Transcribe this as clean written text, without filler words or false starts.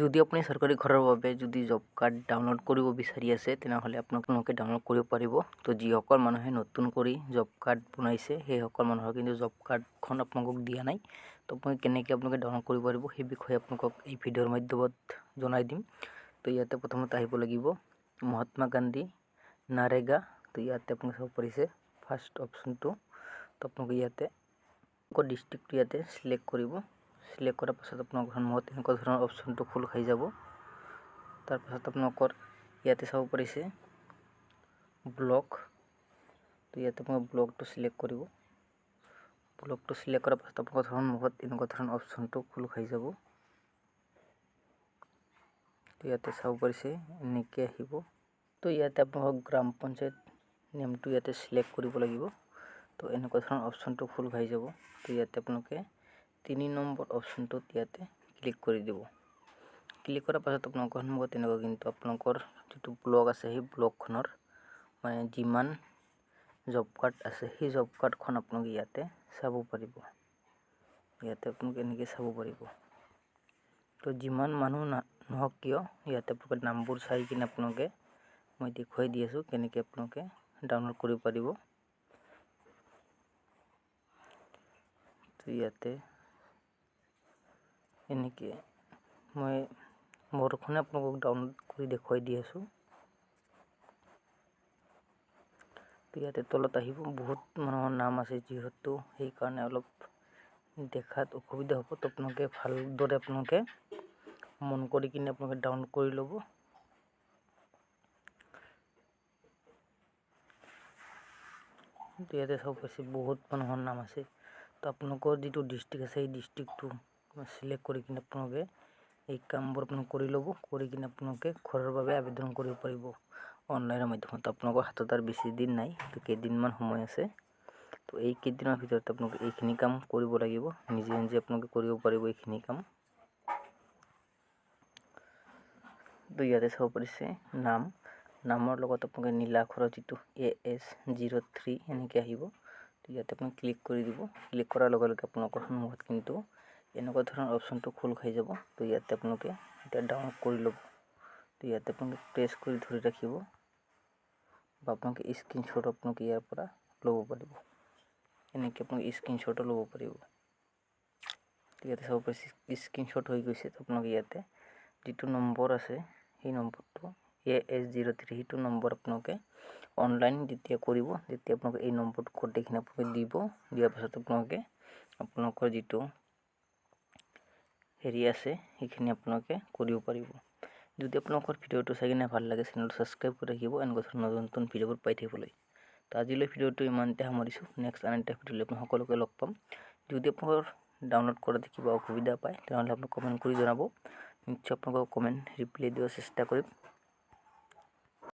যদি আপুনি চৰকাৰী ঘৰৰ বাবে যদি জব কাৰ্ড ডাউনলোড কৰিব বিচাৰি আছে তেনেহ'লে আপোনালোকে ডাউনলোড কৰিব পাৰিব। তো যিসকল মানুহে নতুন কৰি জব কাৰ্ড বনাইছে সেইসকল মানুহৰ কিন্তু জব কাৰ্ডখন আপোনালোকক দিয়া নাই। তো আপুনি কেনেকৈ ডাউনলোড কৰিব পাৰিব সেই বিষয়ে আপোনালোকক এই ভিডিঅ'ৰ মাধ্যমত জনাই দিম। তো ইয়াতে প্ৰথমতে আহিব লাগিব মহাত্মা গান্ধী নাৰেগা। তো ইয়াতে আপোনালোকে চাব পাৰিছে ফাৰ্ষ্ট অপশ্যনটো। তো আপোনালোকে ইয়াতে ডিষ্ট্ৰিক্টটো ইয়াতে সিলেক্ট কৰিব। সিলেক্ট কৰাৰ পাছত আপোনালোকৰ সন্মুখত এনেকুৱা ধৰণৰ অপশ্যনটো খোল খাই যাব। তাৰপাছত আপোনালোকৰ ইয়াতে চাব পাৰিছে ব্লক। তো ইয়াতে আপোনালোকে ব্লকটো সিলেক্ট কৰিব। ব্লকটো সিলেক্ট কৰাৰ পাছত আপোনালোকৰ সন্মুখত এনেকুৱা ধৰণৰ অপশ্যনটো খোল খাই যাব। তো ইয়াতে চাব পাৰিছে এনেকৈ আহিব। তো ইয়াতে আপোনালোকক গ্ৰাম পঞ্চায়ত নেমটো ইয়াতে সিলেক্ট কৰিব লাগিব। তো এনেকুৱা ধৰণৰ অপশ্যনটো খোল খাই যাব। তো ইয়াতে আপোনালোকে 3 নম্বৰ অপশ্যনটোত ইয়াতে ক্লিক কৰি দিব। ক্লিক কৰাৰ পাছত আপোনালোকৰ সন্মুখত এনেকুৱা কিন্তু আপোনালোকৰ যিটো ব্লক আছে সেই ব্লকখনৰ মানে যিমান জব কাৰ্ড আছে সেই জব কাৰ্ডখন আপোনালোকে ইয়াতে চাব পাৰিব। ইয়াতে আপোনালোকে এনেকৈ চাব পাৰিব। তো যিমান মানুহ নহওক কিয় ইয়াতে আপোনালোকে নামবোৰ চাই কিনে আপোনালোকে মই দেখুৱাই দি আছোঁ কেনেকৈ আপোনালোকে ডাউনলোড কৰিব পাৰিব। তো ইয়াতে এনেকৈ মই মোৰখনে আপোনালোকক ডাউনলোড কৰি দেখুৱাই দি আছোঁ। তো ইয়াতে তলত আহিব বহুত মানুহৰ নাম আছে যিহেতু সেইকাৰণে অলপ দেখাত অসুবিধা হ'ব। তো আপোনালোকে ভালদৰে আপোনালোকে মন কৰি কিনে আপোনালোকে ডাউনলোড কৰি ল'ব। তো ইয়াতে চাব পাৰিছে বহুত মানুহৰ নাম আছে। তো আপোনালোকৰ যিটো ডিষ্ট্ৰিক্ট আছে সেই ডিষ্ট্ৰিক্টটো সিলেক্ট কৰি কিনে আপোনালোকে এই কামবোৰ আপোনালোকে কৰি ল'ব। কৰি কিনে আপোনালোকে ঘৰৰ বাবে আবেদন কৰিব পাৰিব অনলাইনৰ মাধ্যমত। আপোনালোকৰ হাতত আৰু বেছি দিন নাই, তো কেইদিনমান সময় আছে। তো এই কেইদিনৰ ভিতৰত আপোনালোকে এইখিনি কাম কৰিব লাগিব। নিজে নিজে আপোনালোকে কৰিব পাৰিব এইখিনি কাম। তো ইয়াতে চাব পাৰিছে নামৰ লগত আপোনালোকে নীলা আখৰৰ যিটো AS03 এনেকৈ আহিব। তো ইয়াতে আপুনি ক্লিক কৰি দিব। ক্লিক কৰাৰ লগে লগে আপোনালোকৰ সন্মুখত কিন্তু এনেকুৱা ধৰণৰ অপশ্যনটো খোল খাই যাব। তো ইয়াতে আপোনালোকে এতিয়া ডাউনলোড কৰি ল'ব। তো ইয়াতে আপোনালোকে প্ৰেছ কৰি ধৰি ৰাখিব বা আপোনালোকে স্ক্ৰীনশ্বট আপোনালোকে ইয়াৰ পৰা ল'ব পাৰিব। এনেকৈ আপোনালোকে স্ক্ৰীনশ্বটো ল'ব পাৰিব। তো ইয়াতে চাব পাৰিছে স্ক্ৰীনশ্বট হৈ গৈছে। তো আপোনালোকে ইয়াতে যিটো নম্বৰ আছে সেই নম্বৰটো AS03 সেইটো নম্বৰ আপোনালোকে অনলাইন যেতিয়া কৰিব তেতিয়া আপোনালোকে এই নম্বৰটো গোটেইখিনি আপোনালোকে দিব। দিয়াৰ পাছত আপোনালোকৰ যিটো হেৰি আছে সেইখিনি আপোনালোকে কৰিব পাৰিব। যদি আপোনালোকৰ ভিডিঅ'টো চাই কিনে ভাল লাগে চেনেলটো ছাবস্ক্ৰাইব কৰি ৰাখিব এনেকুৱা ধৰণৰ নতুন নতুন ভিডিঅ'বোৰ পাই থাকিবলৈ। তো আজিলৈ ভিডিঅ'টো ইমানতে সামৰিছোঁ। নেক্সট আন এটা ভিডিঅ'লৈ আপোনাক সকলোকে লগ পাম। যদি আপোনালোকৰ ডাউনলোড কৰাতে কিবা অসুবিধা পায় তেনেহ'লে আপোনাক কমেণ্ট কৰি জনাব। নিশ্চয় আপোনালোকক কমেণ্ট ৰিপ্লাই দিয়াৰ চেষ্টা কৰিম।